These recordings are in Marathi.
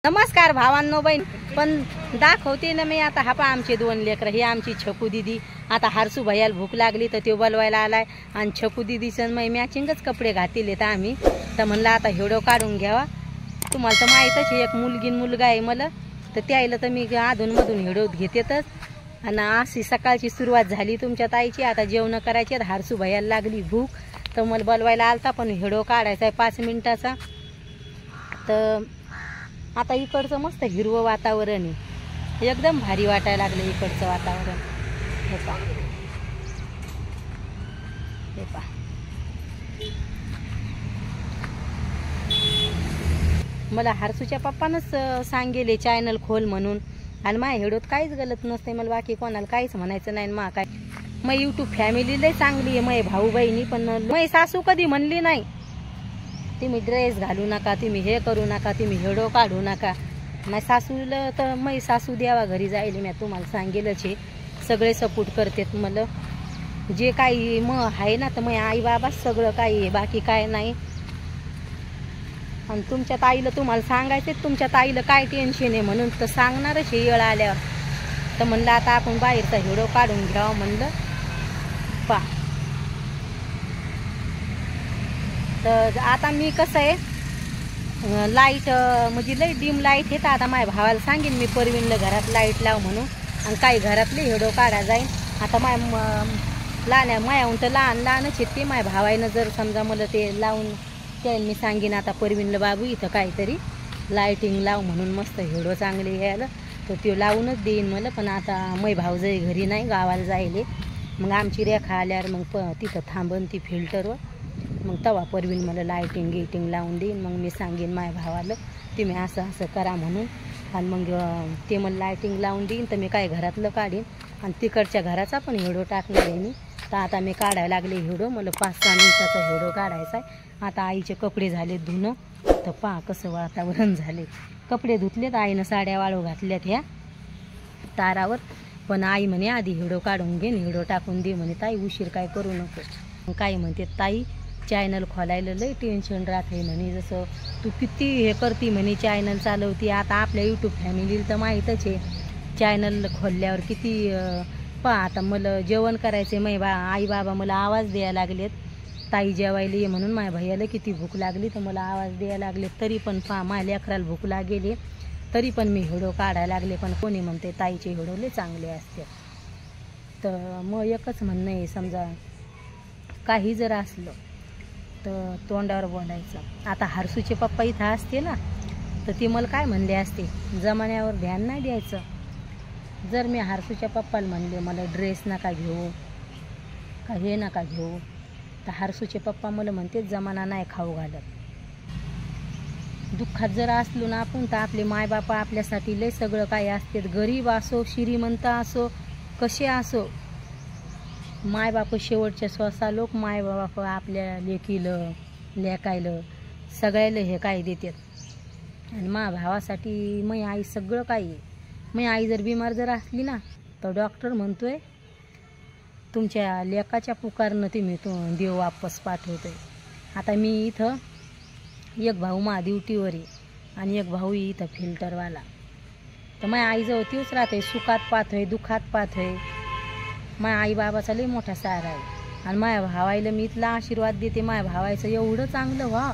नमस्कार भावांनो बहीण पण दाखवते ना मी आता. हा पा आमचे दोन लेकर, ही आमची छकू दीदी. आता हरसू भैयाला भूक लागली तर तो बोलवायला आलाय आणि छकू दीदीचं मॅचिंगच कपडे घातले तर आम्ही तर म्हणलं आता व्हिडिओ काढून घ्यावा. तुम्हाला तर माहीतच आहे एक मुलगी मुलगा आहे मला, तर त्याला तर मी अधूनमधून व्हिडिओ घेतेतच. आणि अशी सकाळची सुरुवात झाली तुमच्या ताईची. आता जेवण करायचे, हरसू भैयाला लागली भूक तर मला बोलवायला आलता, पण व्हिडिओ काढायचा आहे 5 मिनिटाचा. तर आता इकडचं मस्त हिरवं वातावरण आहे, एकदम भारी वाटायला लागलं इकडचं वातावरण. हे पा हे पा मला हरसूच्या पप्पानंच सांगेले चॅनल खोल म्हणून, आणि माझ्या व्हिडिओत काहीच गलत नसते. मला बाकी कोणाला काहीच म्हणायचं नाही. मा काय मग यूट्यूब फॅमिली लय चांगली आहे, माझे भाऊ बहिणी. पण माझी सासू कधी म्हणली नाही तुम्ही ड्रेस घालू नका, तुम्ही हे करू नका, तुम्ही व्हिडिओ काढू नका. माझ्या सासूला तर माझी सासू द्यावा घरी जाईल, मी तुम्हाला सांगेलच आहे. सगळे सपोर्ट करतात मला, जे काही आहे ना तर माझ्या आई बाबा सगळं काही आहे, बाकी काय नाही. आणि तुमच्या ताईला तुम्हाला सांगायचं, तुमच्या ताईला काय टेन्शन आहे म्हणून तर सांगणारच हे येळ आल्यावर. तर म्हणलं आता आपण बाहेरचा व्हिडिओ काढून घ्यावा म्हणलं. पा तर आता मी कसं आहे लाईट म्हणजे लई डिम लाईट येतं. आता माझ्या भावाला सांगेन मी परवीनला घरात लाईट लाव म्हणून, आणि काही घरातले व्हिडिओ काढा जाईन. आता लहान मायाहून तर लहानच आहेत ते. माझ्या भावानं जर समजा मला ते लावून त्याला मी सांगेन आता परवीनला बाबू इथं काहीतरी लाईटिंग लाव म्हणून मस्त व्हिडिओ चांगले यायला, तर ते लावूनच देईन मला. पण आता मै भाऊ जाई घरी नाही, गावाला जायले. मग आमची रेखा आल्यावर मग तिथं थांबन ती फिल्टरवर, मग तेव्हा परवीन मला लाईटिंग गेटिंग लावून देईन. मग मी सांगेन माझ्या भावाला तुम्ही असं असं करा म्हणून, आणि मग ते मला लाईटिंग लावून देईन. तर मी काय घरातलं काढीन आणि तिकडच्या घराचा पण व्हिडिओ टाकणार आहे मी. तर आता मी काढायला लागले व्हिडिओ, मला 5-6 मिनिटाचा व्हिडिओ काढायचा आहे. आता आईचे कपडे झाले धुणं, तर पहा कसं वातावरण झाले. कपडे धुतलेत आईनं, साड्या वाळू घातल्यात ह्या तारावर. पण आई म्हणे आधी व्हिडिओ काढून घे, व्हिडिओ टाकून दे म्हणे. ताई उशीर काय करू नको. काय म्हणते ताई चॅनल खोलायला लई टेन्शन राहते म्हणे, जसं तू किती हे करती म्हणे चॅनल चालवती. आता आपल्या यूट्यूब फॅमिलीला तर माहीतच आहे चॅनल खोलल्यावर किती. पहा आता मला जेवण करायचे, आई बाबा मला आवाज द्यायला लागलेत ताई जेवायला ये म्हणून. माझ्या भैयाला किती भूक लागली तर मला आवाज द्यायला लागले, तरी पण पहा माझ्या लेकराला भूक लागेली तरी पण मी व्हिडिओ काढायला लागले. पण कोणी म्हणते ताईचे व्हिडिओ लई चांगले असते. तर मग एकच म्हणणं आहे, समजा काही जर असलं तर तोंडावर बोलायचं. आता हरसूचे पप्पा इथं असते ना तर ती मला काय म्हणले असते, जमान्यावर ध्यान नाही द्यायचं. जर मी हरसूच्या पप्पाला म्हणले मला ड्रेस नका घेऊ का हे नका घेऊ, तर हरसूचे पप्पा मला म्हणते जमाना नाही खाऊ घालत. दुःखात जर असलो ना आपण तर आपले मायबापा आपल्यासाठी लय सगळं काही असते. गरीब असो श्रीमंत असो कसे असो, मायबाप शेवटच्या श्वासा लोक मायबाप आपल्या लेकीलं लेकायलं सगळ्याला हे काय देतात. आणि मा भावासाठी मै आई सगळं काही आहे. मै आई जर बिमार जर असली ना तर डॉक्टर म्हणतोय तुमच्या लेकाच्या पुकारनं तुम्ही देव वापस पाठवतोय. आता मी इथं एक भाऊ मा ड्युटीवर आहे आणि एक भाऊ इथं फिल्टरवाला, तर माझ्या आईजवळ तीच राहते. सुखात पाहतोय दुःखात पाहतोय. माझ्या आई बाबाचा लई मोठा सहारा आहे. आणि माझ्या भावायला मी इथला आशीर्वाद देते, माझ्या भावायचं एवढं चांगलं व्हा.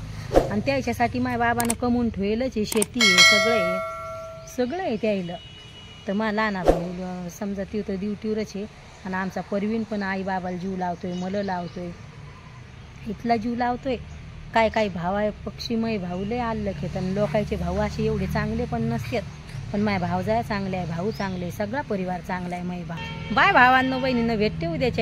आणि त्याच्यासाठी माझ्या बाबानं कमवून ठेवलंच आहे, शेती आहे सगळं आहे त्याला. तर मला लहाना भाऊ समजा ती तर ड्युटीवरच आहे. आणि आमचा परवीन पण आई बाबाला जीव लावतोय, मला लावतोय, इथला जीव लावतोय. काय भाव आहे पक्षीमय भाऊ लय आलं खेत. आणि लोकांचे भाऊ असे एवढे चांगले पण नसतात, पण माझ्या भाऊ जाय चांगले आहे, भाऊ चांगले, सगळा परिवार चांगला आहे. बाय भावांनो बहिणीनं भेटते उद्याच्या.